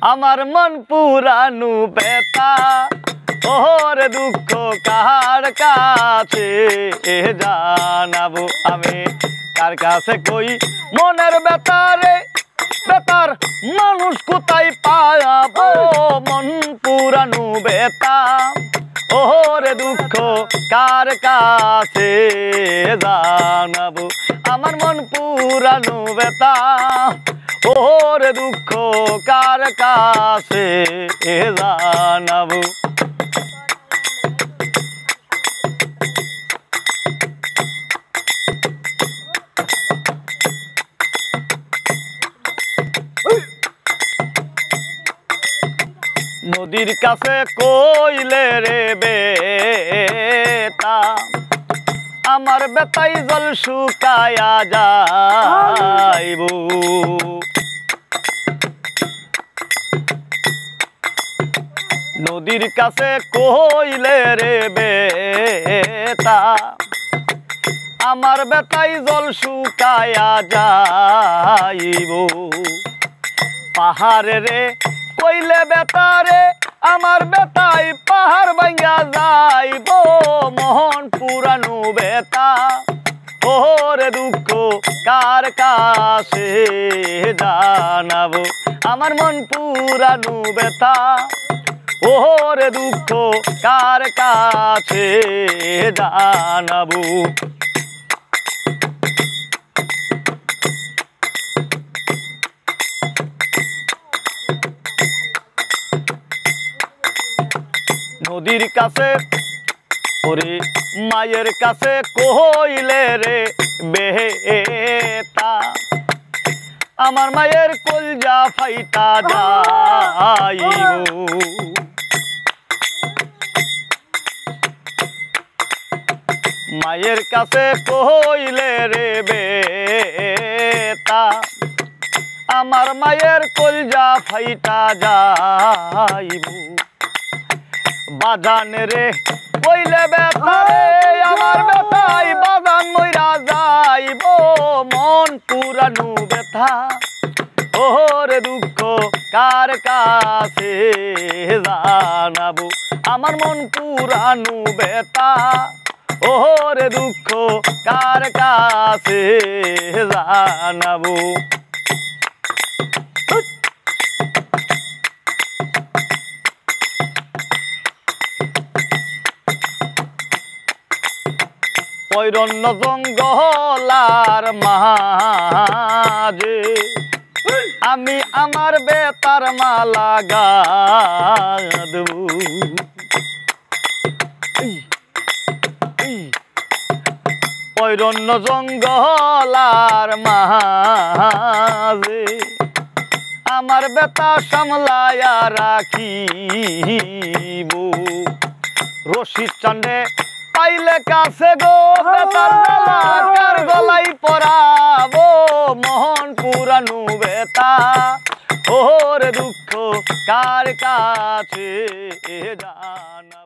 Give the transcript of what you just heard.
আমার মন পুরানো ব্যথা ওর দুঃখ কার কাছে জানাবো আমি কার কাছে কই মনের ব্যথা রে বেতার মানুষ কোথায় পাবো মন পুরানো ব্যথা ওরে দুঃখ কার কাছে জানাবো আমার মন পুরানো ব্যথা ওরে দুঃখ কার কাছে জানাবো নদীর কাছে কইলে রে বেতা আমার বেতাই জল শুকায়া যাইব নদীর কাছে কইলে রে বেতা আমার বেতাই জল শুকায়া যাইব পাহাড়ে রে কইলে বেতারে আমার বেতাই পাহাড় ভাঙ্গা যাইব মোহন পুরানো বেতা ওরে দুঃখ কার কাছে জানাবো আমার মন পুরানো বেতা ওরে দুঃখ কার কাছে জানাবো নদীর কাছে ওরে মায়ের কাছে কইলে রে বেতা আমার মায়ের কলজা ফাইটা যাইব মায়ের কাছে কইলে রে বেতা আমার মায়ের কলজা ফাইটা যাইব বাজান রে কইলে বেতা রে আমার বেতাই বাজান মইরা যাইব মন পুরানো ব্যথা ওরে দুঃখ কার কাছে জানাবো আমার মন পুরানো ব্যথা ওরে দুঃখ কার কাছে জানাবো অরণ্য জঙ্গলার মাঝে আমি আমার বেতার মালা গাঁদব অরণ্য জঙ্গলার মাঝে আমার বেতা সামলায়া রাখিব রশি চান্দে পাইলে কাছে গো বেতার জ্বালা কার গলাই পরাবো মোহন পুরানো বেতা ওরে দুঃখ কার কাছে জানা